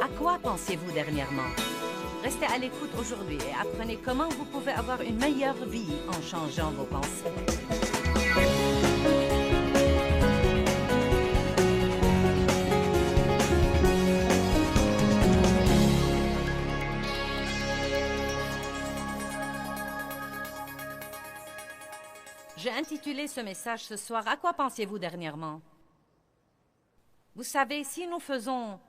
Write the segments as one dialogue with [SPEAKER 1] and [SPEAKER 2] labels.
[SPEAKER 1] À quoi pensiez-vous dernièrement? Restez à l'écoute aujourd'hui et apprenez comment vous pouvez avoir une meilleure vie en changeant vos pensées. J'ai intitulé ce message ce soir « À quoi pensiez-vous dernièrement ?» Vous savez, si nous faisons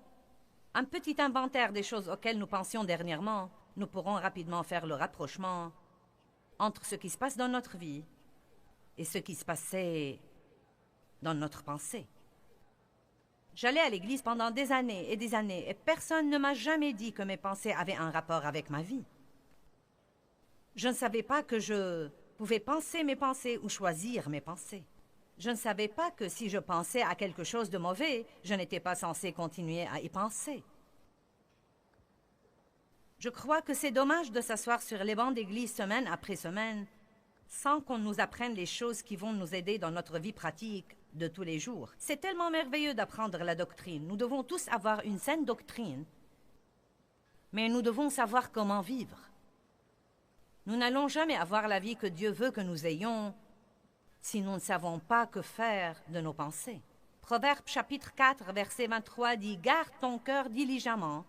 [SPEAKER 1] un petit inventaire des choses auxquelles nous pensions dernièrement, nous pourrons rapidement faire le rapprochement entre ce qui se passe dans notre vie et ce qui se passait dans notre pensée. J'allais à l'église pendant des années et personne ne m'a jamais dit que mes pensées avaient un rapport avec ma vie. Je ne savais pas que je pouvais penser mes pensées ou choisir mes pensées. Je ne savais pas que si je pensais à quelque chose de mauvais, je n'étais pas censé continuer à y penser. Je crois que c'est dommage de s'asseoir sur les bancs d'église semaine après semaine sans qu'on nous apprenne les choses qui vont nous aider dans notre vie pratique de tous les jours. C'est tellement merveilleux d'apprendre la doctrine. Nous devons tous avoir une saine doctrine, mais nous devons savoir comment vivre. Nous n'allons jamais avoir la vie que Dieu veut que nous ayons si nous ne savons pas que faire de nos pensées. Proverbe chapitre 4, verset 23 dit « Garde ton cœur diligemment,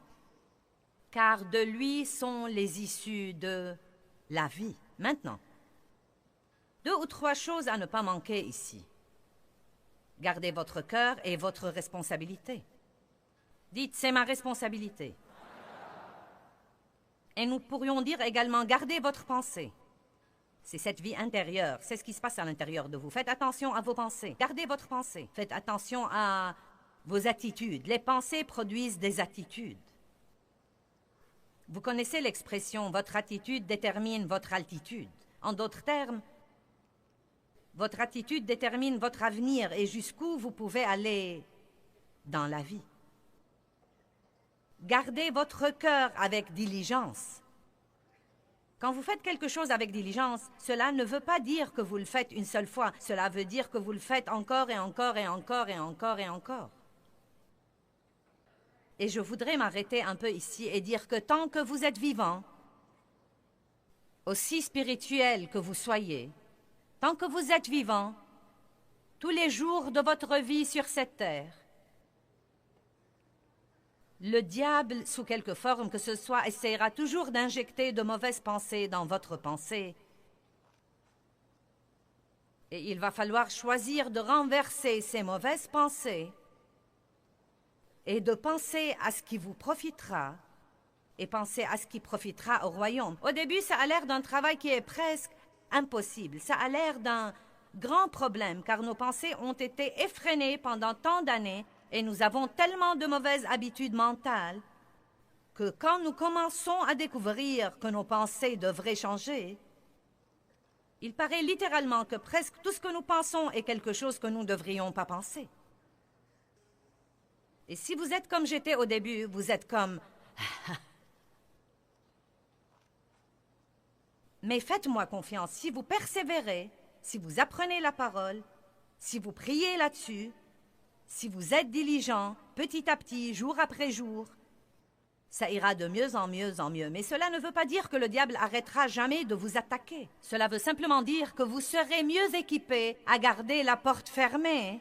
[SPEAKER 1] car de lui sont les issues de la vie. » Maintenant, 2 ou 3 choses à ne pas manquer ici. Gardez votre cœur et votre responsabilité. Dites « C'est ma responsabilité ». Et nous pourrions dire également « Gardez votre pensée ». C'est cette vie intérieure, c'est ce qui se passe à l'intérieur de vous. Faites attention à vos pensées, gardez votre pensée. Faites attention à vos attitudes. Les pensées produisent des attitudes. Vous connaissez l'expression « votre attitude détermine votre altitude ». En d'autres termes, votre attitude détermine votre avenir et jusqu'où vous pouvez aller dans la vie. Gardez votre cœur avec diligence. Quand vous faites quelque chose avec diligence, cela ne veut pas dire que vous le faites une seule fois. Cela veut dire que vous le faites encore et encore et encore et encore et encore. Et je voudrais m'arrêter un peu ici et dire que tant que vous êtes vivant, aussi spirituel que vous soyez, tant que vous êtes vivant, tous les jours de votre vie sur cette terre, le diable, sous quelque forme que ce soit, essaiera toujours d'injecter de mauvaises pensées dans votre pensée. Et il va falloir choisir de renverser ces mauvaises pensées et de penser à ce qui vous profitera et penser à ce qui profitera au royaume. Au début, ça a l'air d'un travail qui est presque impossible. Ça a l'air d'un grand problème car nos pensées ont été effrénées pendant tant d'années. Et nous avons tellement de mauvaises habitudes mentales que quand nous commençons à découvrir que nos pensées devraient changer, il paraît littéralement que presque tout ce que nous pensons est quelque chose que nous ne devrions pas penser. Et si vous êtes comme j'étais au début, vous êtes comme... Mais faites-moi confiance, si vous persévérez, si vous apprenez la parole, si vous priez là-dessus, si vous êtes diligent, petit à petit, jour après jour, ça ira de mieux en mieux en mieux. Mais cela ne veut pas dire que le diable arrêtera jamais de vous attaquer. Cela veut simplement dire que vous serez mieux équipé à garder la porte fermée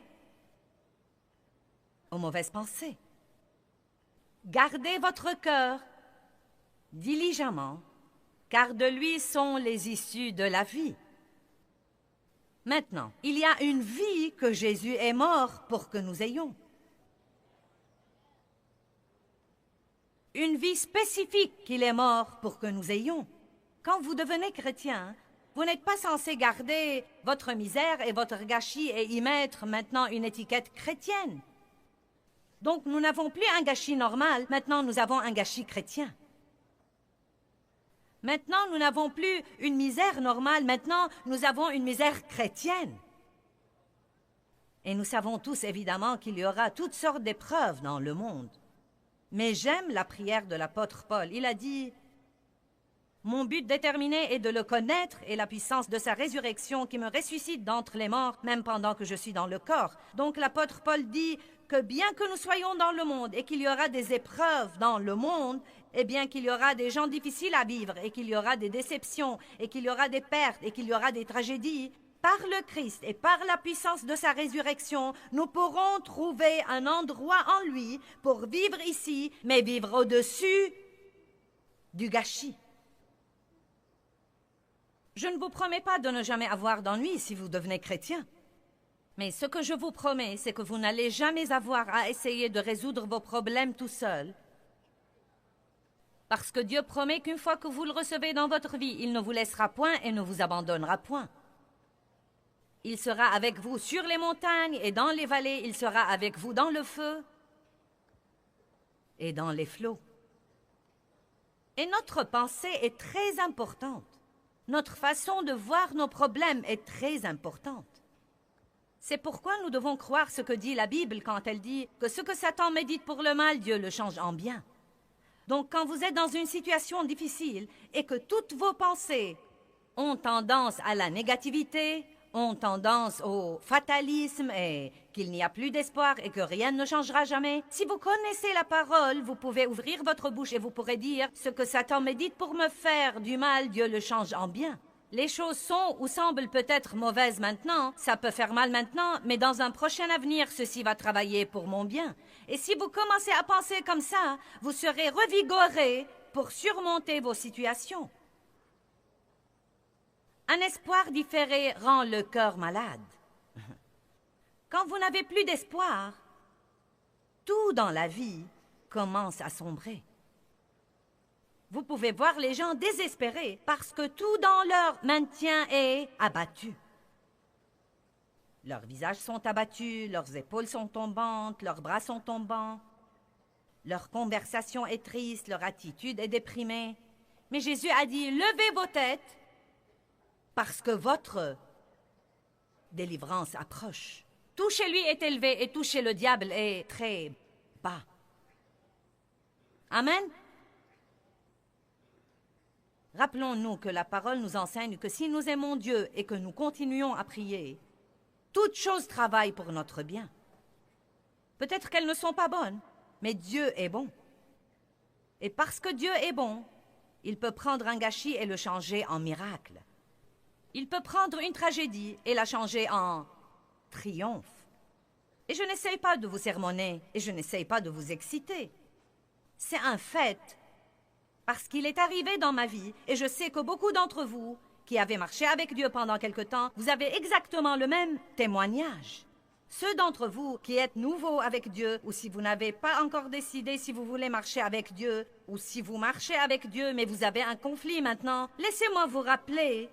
[SPEAKER 1] aux mauvaises pensées. Gardez votre cœur diligemment, car de lui sont les issues de la vie. Maintenant, il y a une vie que Jésus est mort pour que nous ayons. Une vie spécifique qu'il est mort pour que nous ayons. Quand vous devenez chrétien, vous n'êtes pas censé garder votre misère et votre gâchis et y mettre maintenant une étiquette chrétienne. Donc nous n'avons plus un gâchis normal, maintenant nous avons un gâchis chrétien. Maintenant, nous n'avons plus une misère normale, maintenant, nous avons une misère chrétienne. Et nous savons tous, évidemment, qu'il y aura toutes sortes d'épreuves dans le monde. Mais j'aime la prière de l'apôtre Paul. Il a dit Mon but déterminé est de le connaître et la puissance de sa résurrection qui me ressuscite d'entre les morts, même pendant que je suis dans le corps. Donc l'apôtre Paul dit que bien que nous soyons dans le monde et qu'il y aura des épreuves dans le monde, et bien qu'il y aura des gens difficiles à vivre et qu'il y aura des déceptions et qu'il y aura des pertes et qu'il y aura des tragédies, par le Christ et par la puissance de sa résurrection, nous pourrons trouver un endroit en lui pour vivre ici, mais vivre au-dessus du gâchis. Je ne vous promets pas de ne jamais avoir d'ennui si vous devenez chrétien. Mais ce que je vous promets, c'est que vous n'allez jamais avoir à essayer de résoudre vos problèmes tout seul. Parce que Dieu promet qu'une fois que vous le recevez dans votre vie, il ne vous laissera point et ne vous abandonnera point. Il sera avec vous sur les montagnes et dans les vallées, il sera avec vous dans le feu et dans les flots. Et notre pensée est très importante. Notre façon de voir nos problèmes est très importante. C'est pourquoi nous devons croire ce que dit la Bible quand elle dit que ce que Satan médite pour le mal, Dieu le change en bien. Donc quand vous êtes dans une situation difficile et que toutes vos pensées ont tendance à la négativité, ont tendance au fatalisme et qu'il n'y a plus d'espoir et que rien ne changera jamais, si vous connaissez la parole, vous pouvez ouvrir votre bouche et vous pourrez dire « Ce que Satan médite pour me faire du mal, Dieu le change en bien ». Les choses sont ou semblent peut-être mauvaises maintenant, ça peut faire mal maintenant, mais dans un prochain avenir, ceci va travailler pour mon bien. Et si vous commencez à penser comme ça, vous serez revigoré pour surmonter vos situations. Un espoir différé rend le cœur malade. Quand vous n'avez plus d'espoir, tout dans la vie commence à sombrer. Vous pouvez voir les gens désespérés parce que tout dans leur maintien est abattu. Leurs visages sont abattus, leurs épaules sont tombantes, leurs bras sont tombants. Leur conversation est triste, leur attitude est déprimée. Mais Jésus a dit, levez vos têtes parce que votre délivrance approche. Tout chez lui est élevé et tout chez le diable est très bas. Amen. Rappelons-nous que la parole nous enseigne que si nous aimons Dieu et que nous continuons à prier, toutes choses travaillent pour notre bien. Peut-être qu'elles ne sont pas bonnes, mais Dieu est bon. Et parce que Dieu est bon, il peut prendre un gâchis et le changer en miracle. Il peut prendre une tragédie et la changer en triomphe. Et je n'essaye pas de vous sermonner et je n'essaye pas de vous exciter. C'est un fait. Parce qu'il est arrivé dans ma vie, et je sais que beaucoup d'entre vous, qui avez marché avec Dieu pendant quelque temps, vous avez exactement le même témoignage. Ceux d'entre vous qui êtes nouveaux avec Dieu, ou si vous n'avez pas encore décidé si vous voulez marcher avec Dieu, ou si vous marchez avec Dieu mais vous avez un conflit maintenant, laissez-moi vous rappeler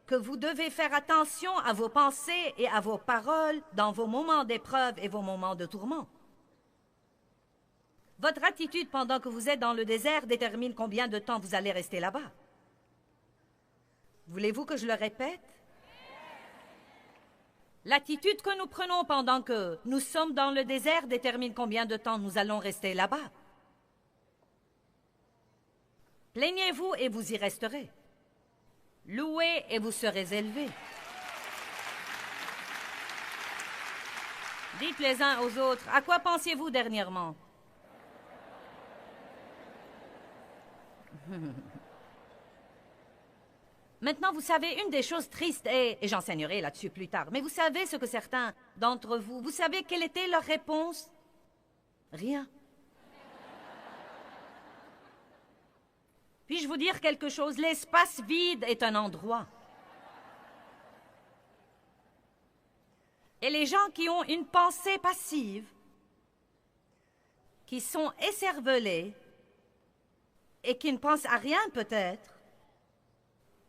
[SPEAKER 1] que vous devez faire attention à vos pensées et à vos paroles dans vos moments d'épreuve et vos moments de tourment. Votre attitude pendant que vous êtes dans le désert détermine combien de temps vous allez rester là-bas. Voulez-vous que je le répète? L'attitude que nous prenons pendant que nous sommes dans le désert détermine combien de temps nous allons rester là-bas. Plaignez-vous et vous y resterez. Louez et vous serez élevés. Dites les uns aux autres, à quoi pensiez-vous dernièrement? Maintenant, vous savez, une des choses tristes est, et j'enseignerai là-dessus plus tard, mais vous savez ce que certains d'entre vous, vous savez quelle était leur réponse? Rien. Puis-je vous dire quelque chose? L'espace vide est un endroit. Et les gens qui ont une pensée passive, qui sont écervelés, et qui ne pensent à rien peut-être,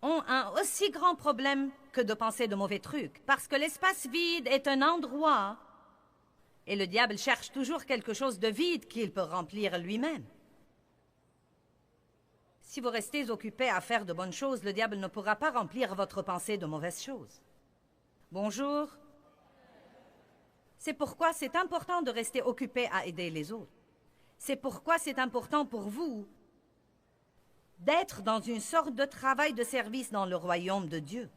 [SPEAKER 1] ont un aussi grand problème que de penser de mauvais trucs. Parce que l'espace vide est un endroit, et le diable cherche toujours quelque chose de vide qu'il peut remplir lui-même. Si vous restez occupé à faire de bonnes choses, le diable ne pourra pas remplir votre pensée de mauvaises choses. Bonjour. C'est pourquoi c'est important de rester occupé à aider les autres. C'est pourquoi c'est important pour vous d'être dans une sorte de travail de service dans le royaume de Dieu.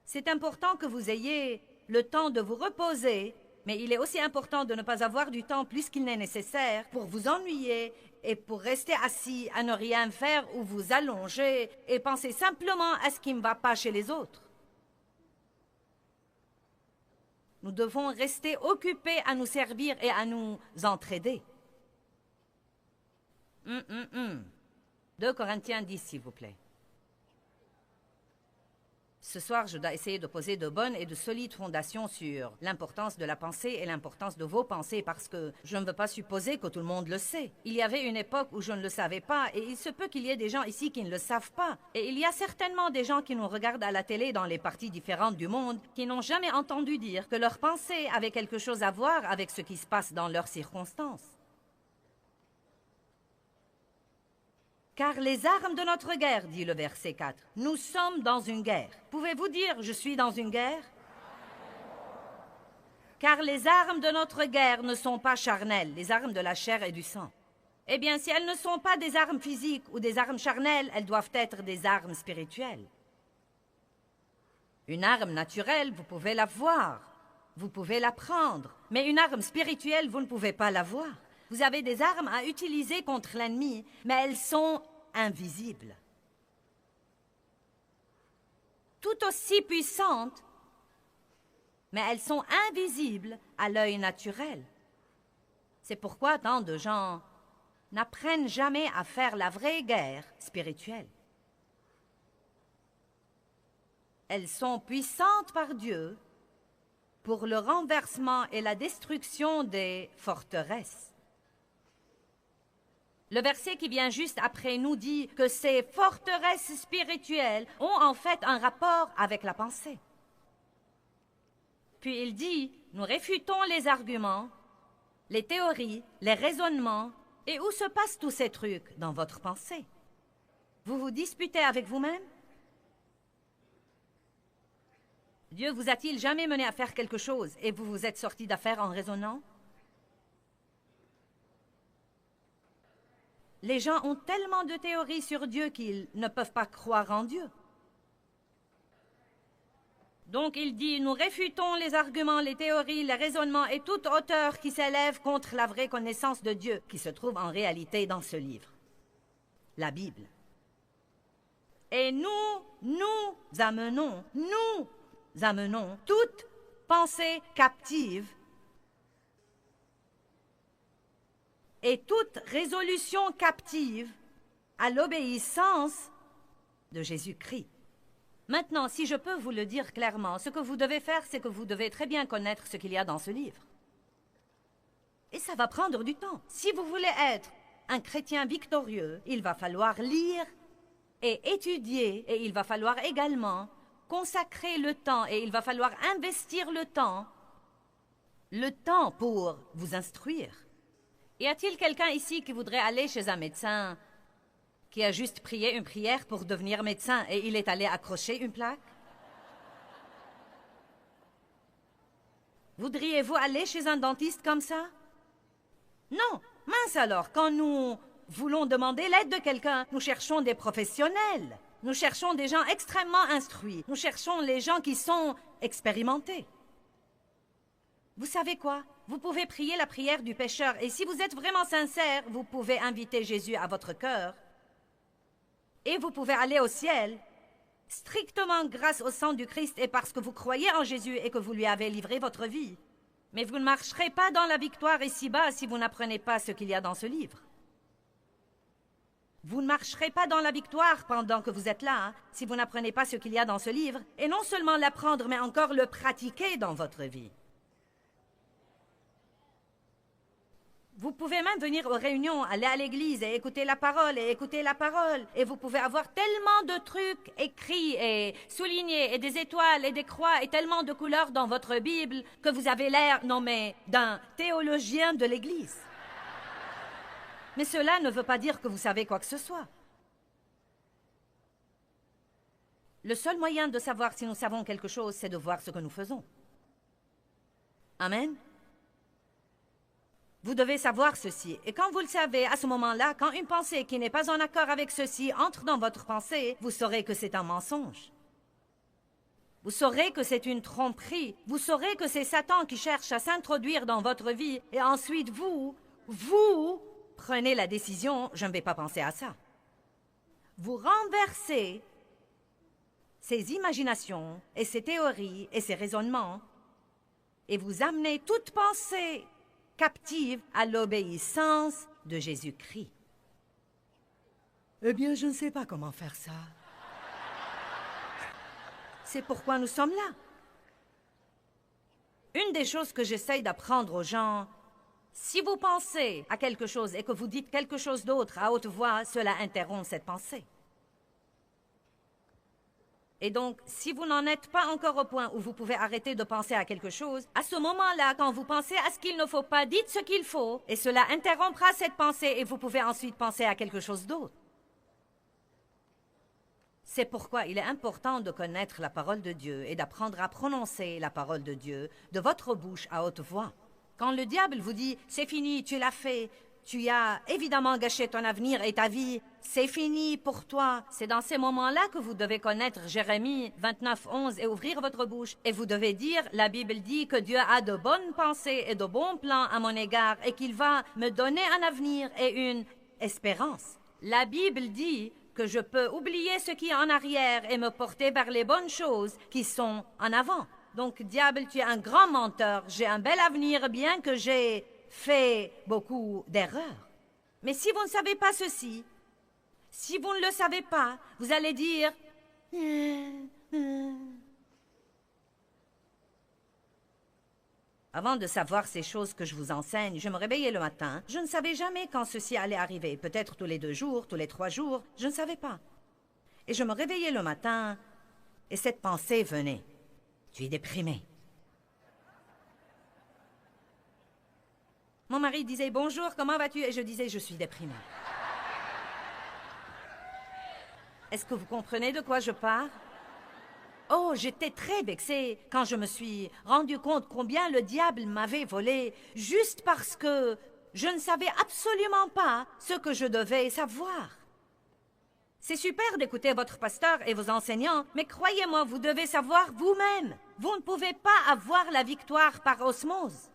[SPEAKER 1] C'est important que vous ayez le temps de vous reposer, mais il est aussi important de ne pas avoir du temps plus qu'il n'est nécessaire pour vous ennuyer et pour rester assis à ne rien faire ou vous allonger et penser simplement à ce qui ne va pas chez les autres. Nous devons rester occupés à nous servir et à nous entraider. 2 Corinthiens 10, s'il vous plaît. Ce soir, je dois essayer de poser de bonnes et de solides fondations sur l'importance de la pensée et l'importance de vos pensées parce que je ne veux pas supposer que tout le monde le sait. Il y avait une époque où je ne le savais pas et il se peut qu'il y ait des gens ici qui ne le savent pas. Et il y a certainement des gens qui nous regardent à la télé dans les parties différentes du monde qui n'ont jamais entendu dire que leurs pensées avaient quelque chose à voir avec ce qui se passe dans leurs circonstances. Car les armes de notre guerre, dit le verset 4, nous sommes dans une guerre. Pouvez-vous dire « je suis dans une guerre » ? Car les armes de notre guerre ne sont pas charnelles, les armes de la chair et du sang. Eh bien, si elles ne sont pas des armes physiques ou des armes charnelles, elles doivent être des armes spirituelles. Une arme naturelle, vous pouvez la voir, vous pouvez la prendre, mais une arme spirituelle, vous ne pouvez pas la voir. Vous avez des armes à utiliser contre l'ennemi, mais elles sont invisibles. Tout aussi puissantes, mais elles sont invisibles à l'œil naturel. C'est pourquoi tant de gens n'apprennent jamais à faire la vraie guerre spirituelle. Elles sont puissantes par Dieu pour le renversement et la destruction des forteresses. Le verset qui vient juste après nous dit que ces forteresses spirituelles ont en fait un rapport avec la pensée. Puis il dit, nous réfutons les arguments, les théories, les raisonnements, et où se passent tous ces trucs dans votre pensée? Vous vous disputez avec vous-même? Dieu vous a-t-il jamais mené à faire quelque chose et vous vous êtes sorti d'affaire en raisonnant? Les gens ont tellement de théories sur Dieu qu'ils ne peuvent pas croire en Dieu. Donc il dit, nous réfutons les arguments, les théories, les raisonnements et toute hauteur qui s'élève contre la vraie connaissance de Dieu, qui se trouve en réalité dans ce livre, la Bible. Et nous amenons toute pensée captive et toute résolution captive à l'obéissance de Jésus-Christ. Maintenant, si je peux vous le dire clairement, ce que vous devez faire, c'est que vous devez très bien connaître ce qu'il y a dans ce livre. Et ça va prendre du temps. Si vous voulez être un chrétien victorieux, il va falloir lire et étudier, et il va falloir également consacrer le temps, et il va falloir investir le temps pour vous instruire. Y a-t-il quelqu'un ici qui voudrait aller chez un médecin qui a juste prié une prière pour devenir médecin et il est allé accrocher une plaque? Voudriez-vous aller chez un dentiste comme ça? Non, mince alors, quand nous voulons demander l'aide de quelqu'un, nous cherchons des professionnels. Nous cherchons des gens extrêmement instruits. Nous cherchons les gens qui sont expérimentés. Vous savez quoi? Vous pouvez prier la prière du pécheur et si vous êtes vraiment sincère, vous pouvez inviter Jésus à votre cœur et vous pouvez aller au ciel strictement grâce au sang du Christ et parce que vous croyez en Jésus et que vous lui avez livré votre vie. Mais vous ne marcherez pas dans la victoire ici-bas si vous n'apprenez pas ce qu'il y a dans ce livre. Vous ne marcherez pas dans la victoire pendant que vous êtes là, si vous n'apprenez pas ce qu'il y a dans ce livre, et non seulement l'apprendre, mais encore le pratiquer dans votre vie. Vous pouvez même venir aux réunions, aller à l'église et écouter la parole, et vous pouvez avoir tellement de trucs écrits et soulignés, et des étoiles et des croix, et tellement de couleurs dans votre Bible, que vous avez l'air, non mais, d'un théologien de l'église. Mais cela ne veut pas dire que vous savez quoi que ce soit. Le seul moyen de savoir si nous savons quelque chose, c'est de voir ce que nous faisons. Amen. Vous devez savoir ceci. Et quand vous le savez, à ce moment-là, quand une pensée qui n'est pas en accord avec ceci entre dans votre pensée, vous saurez que c'est un mensonge. Vous saurez que c'est une tromperie. Vous saurez que c'est Satan qui cherche à s'introduire dans votre vie. Et ensuite, vous prenez la décision, je ne vais pas penser à ça. Vous renversez ces imaginations et ces théories et ces raisonnements et vous amenez toute pensée captive à l'obéissance de Jésus-Christ. Eh bien, je ne sais pas comment faire ça. C'est pourquoi nous sommes là. Une des choses que j'essaye d'apprendre aux gens, si vous pensez à quelque chose et que vous dites quelque chose d'autre à haute voix, cela interrompt cette pensée. Et donc, si vous n'en êtes pas encore au point où vous pouvez arrêter de penser à quelque chose, à ce moment-là, quand vous pensez à ce qu'il ne faut pas, dites ce qu'il faut, et cela interrompra cette pensée et vous pouvez ensuite penser à quelque chose d'autre. C'est pourquoi il est important de connaître la parole de Dieu et d'apprendre à prononcer la parole de Dieu de votre bouche à haute voix. Quand le diable vous dit « c'est fini, tu l'as fait », tu as évidemment gâché ton avenir et ta vie. C'est fini pour toi. C'est dans ces moments-là que vous devez connaître Jérémie 29:11 et ouvrir votre bouche. Et vous devez dire, la Bible dit que Dieu a de bonnes pensées et de bons plans à mon égard et qu'il va me donner un avenir et une espérance. La Bible dit que je peux oublier ce qui est en arrière et me porter vers les bonnes choses qui sont en avant. Donc, diable, tu es un grand menteur. J'ai un bel avenir, bien que j'ai fait beaucoup d'erreurs. Mais si vous ne savez pas ceci, si vous ne le savez pas, vous allez dire Avant de savoir ces choses que je vous enseigne, je me réveillais le matin. Je ne savais jamais quand ceci allait arriver. Peut-être tous les 2 jours, tous les 3 jours. Je ne savais pas. Et je me réveillais le matin et cette pensée venait. Tu es déprimé. Mon mari disait « Bonjour, comment vas-tu » et je disais « Je suis déprimée ». Est-ce que vous comprenez de quoi je parle? Oh, j'étais très vexée quand je me suis rendu compte combien le diable m'avait volé juste parce que je ne savais absolument pas ce que je devais savoir. C'est super d'écouter votre pasteur et vos enseignants, mais croyez-moi, vous devez savoir vous-même. Vous ne pouvez pas avoir la victoire par osmose.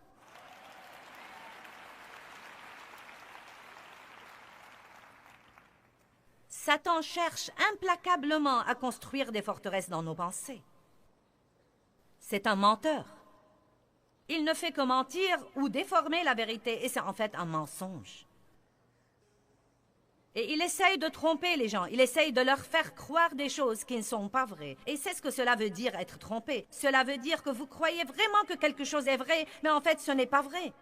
[SPEAKER 1] Satan cherche implacablement à construire des forteresses dans nos pensées. C'est un menteur. Il ne fait que mentir ou déformer la vérité, et c'est en fait un mensonge. Et il essaye de tromper les gens, il essaye de leur faire croire des choses qui ne sont pas vraies. Et c'est ce que cela veut dire être trompé. Cela veut dire que vous croyez vraiment que quelque chose est vrai, mais en fait ce n'est pas vrai.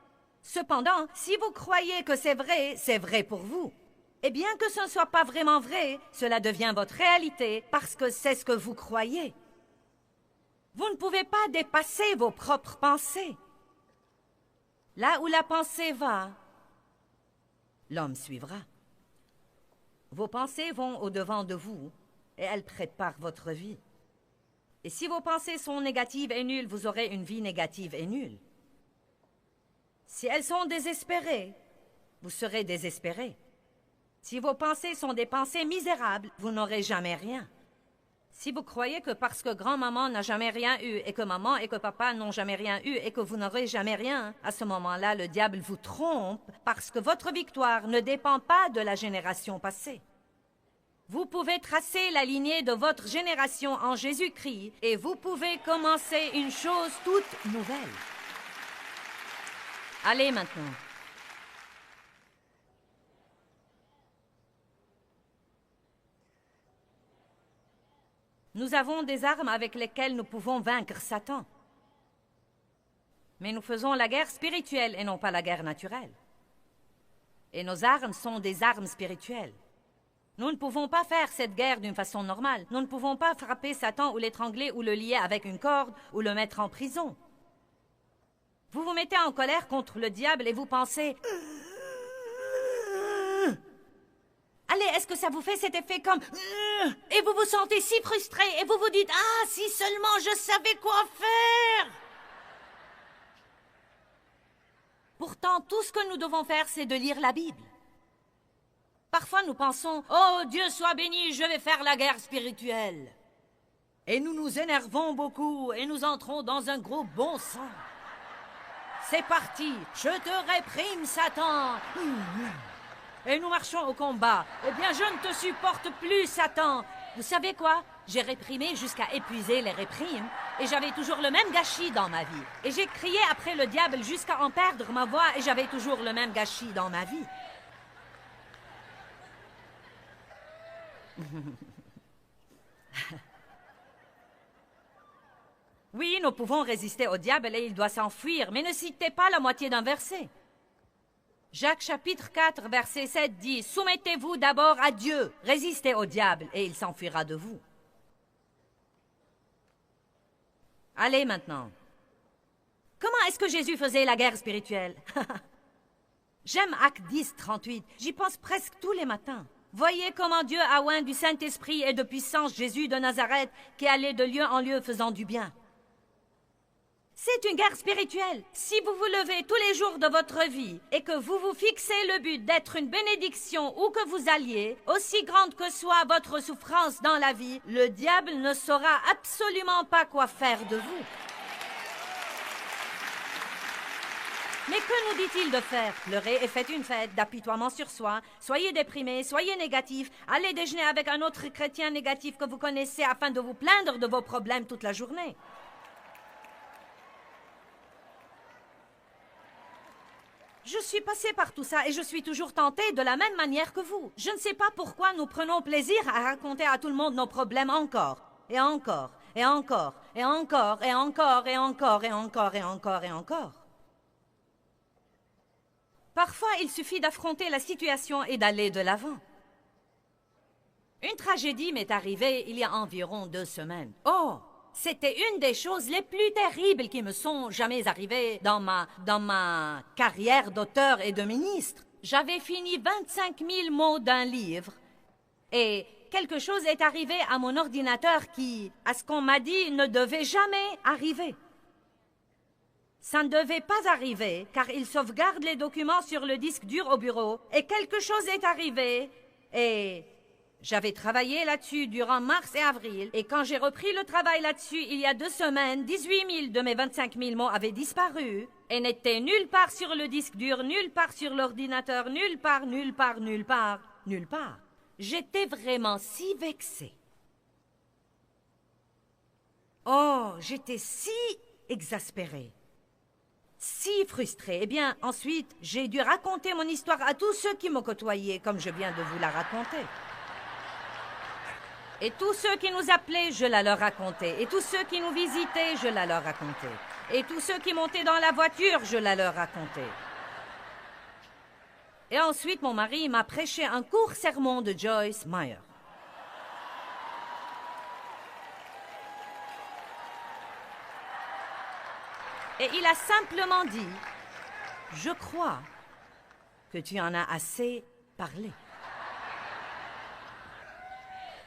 [SPEAKER 1] Cependant, si vous croyez que c'est vrai pour vous. Et bien que ce ne soit pas vraiment vrai, cela devient votre réalité parce que c'est ce que vous croyez. Vous ne pouvez pas dépasser vos propres pensées. Là où la pensée va, l'homme suivra. Vos pensées vont au-devant de vous et elles préparent votre vie. Et si vos pensées sont négatives et nulles, vous aurez une vie négative et nulle. Si elles sont désespérées, vous serez désespéré. Si vos pensées sont des pensées misérables, vous n'aurez jamais rien. Si vous croyez que parce que grand-maman n'a jamais rien eu et que maman et que papa n'ont jamais rien eu et que vous n'aurez jamais rien, à ce moment-là, le diable vous trompe parce que votre victoire ne dépend pas de la génération passée. Vous pouvez tracer la lignée de votre génération en Jésus-Christ et vous pouvez commencer une chose toute nouvelle. Allez maintenant. Nous avons des armes avec lesquelles nous pouvons vaincre Satan. Mais nous faisons la guerre spirituelle et non pas la guerre naturelle. Et nos armes sont des armes spirituelles. Nous ne pouvons pas faire cette guerre d'une façon normale. Nous ne pouvons pas frapper Satan ou l'étrangler ou le lier avec une corde ou le mettre en prison. Vous vous mettez en colère contre le diable et vous pensez... Allez, est-ce que ça vous fait cet effet comme... Et vous vous sentez si frustré et vous vous dites « Ah, si seulement je savais quoi faire !» Pourtant, Pourtant, tout ce que nous devons faire, c'est de lire la Bible. Parfois, nous pensons, « Oh, Dieu soit béni, je vais faire la guerre spirituelle. » Et nous nous énervons beaucoup et nous entrons dans un gros bon sens. C'est parti, je te réprime, Satan. Et nous marchons au combat. Eh bien, je ne te supporte plus, Satan. Vous savez quoi? J'ai réprimé jusqu'à épuiser les réprimes et j'avais toujours le même gâchis dans ma vie. Et j'ai crié après le diable jusqu'à en perdre ma voix et j'avais toujours le même gâchis dans ma vie. Oui, nous pouvons résister au diable et il doit s'enfuir, mais ne citez pas la moitié d'un verset. Jacques chapitre 4, verset 7 dit « Soumettez-vous d'abord à Dieu, résistez au diable et il s'enfuira de vous. » Allez maintenant. Comment est-ce que Jésus faisait la guerre spirituelle? J'aime Actes 10, 38. J'y pense presque tous les matins. Voyez comment Dieu a oint du Saint-Esprit et de puissance Jésus de Nazareth qui allait de lieu en lieu faisant du bien. C'est une guerre spirituelle. Si vous vous levez tous les jours de votre vie et que vous vous fixez le but d'être une bénédiction où que vous alliez, aussi grande que soit votre souffrance dans la vie, le diable ne saura absolument pas quoi faire de vous. Mais que nous dit-il de faire? Pleurez et faites une fête d'apitoiement sur soi. Soyez déprimés, soyez négatifs. Allez déjeuner avec un autre chrétien négatif que vous connaissez afin de vous plaindre de vos problèmes toute la journée. Je suis passée par tout ça et je suis toujours tentée de la même manière que vous. Je ne sais pas pourquoi nous prenons plaisir à raconter à tout le monde nos problèmes encore, et encore, et encore, et encore, et encore, et encore, et encore, et encore, et encore. Parfois, il suffit d'affronter la situation et d'aller de l'avant. Une tragédie m'est arrivée il y a environ 2 semaines. Oh! C'était une des choses les plus terribles qui me sont jamais arrivées dans ma carrière d'auteur et de ministre. J'avais fini 25 000 mots d'un livre et quelque chose est arrivé à mon ordinateur qui, à ce qu'on m'a dit, ne devait jamais arriver. Ça ne devait pas arriver car il sauvegarde les documents sur le disque dur au bureau et quelque chose est arrivé et... J'avais travaillé là-dessus durant mars et avril, et quand j'ai repris le travail là-dessus il y a 2 semaines, 18 000 de mes 25 000 mots avaient disparu et n'étaient nulle part sur le disque dur, nulle part sur l'ordinateur, nulle part, nulle part, nulle part, nulle part. J'étais vraiment si vexée. Oh, j'étais si exaspérée, si frustrée. Eh bien, ensuite, j'ai dû raconter mon histoire à tous ceux qui me côtoyaient, comme je viens de vous la raconter. Et tous ceux qui nous appelaient, je la leur racontais. Et tous ceux qui nous visitaient, je la leur racontais. Et tous ceux qui montaient dans la voiture, je la leur racontais. Et ensuite, mon mari m'a prêché un court sermon de Joyce Meyer. Et il a simplement dit, « Je crois que tu en as assez parlé. »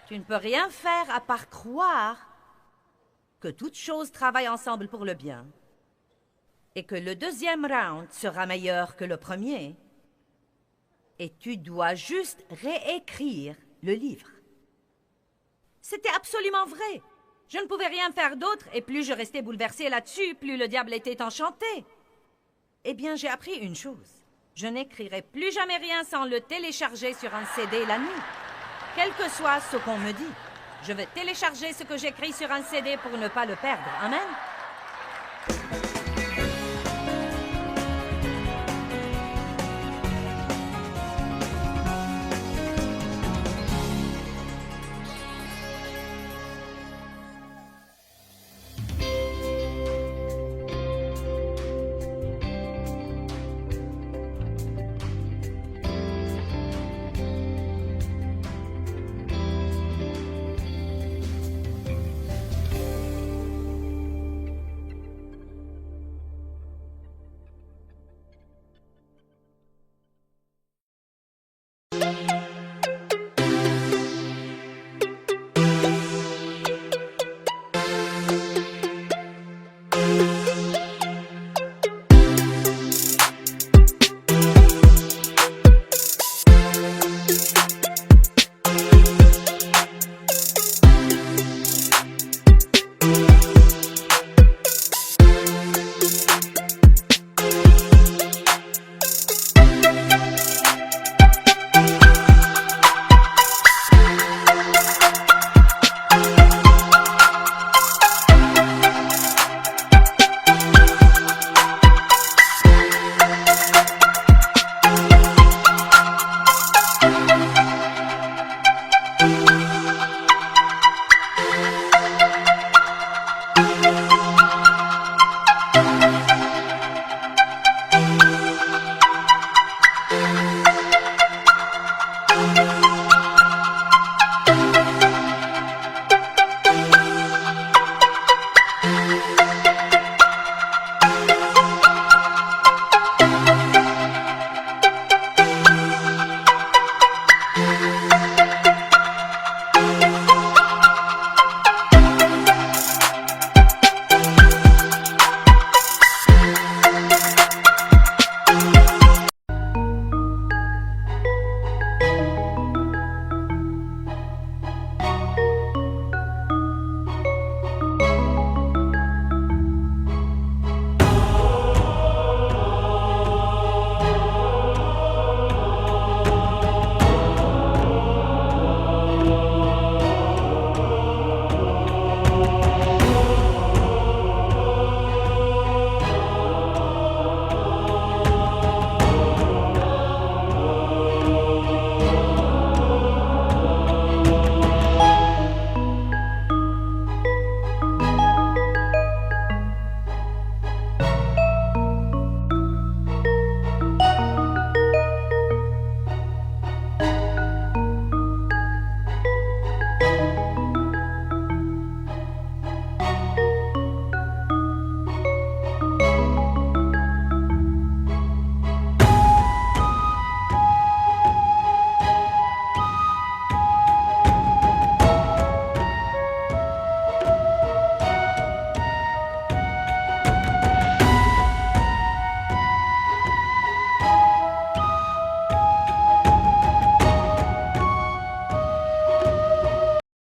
[SPEAKER 1] Tu ne peux rien faire à part croire que toutes choses travaillent ensemble pour le bien et que le 2e round sera meilleur que le premier et tu dois juste réécrire le livre. C'était absolument vrai. Je ne pouvais rien faire d'autre et plus je restais bouleversée là-dessus, plus le diable était enchanté. Eh bien, j'ai appris une chose. Je n'écrirai plus jamais rien sans le télécharger sur un CD la nuit. Quel que soit ce qu'on me dit, je vais télécharger ce que j'écris sur un CD pour ne pas le perdre. Amen.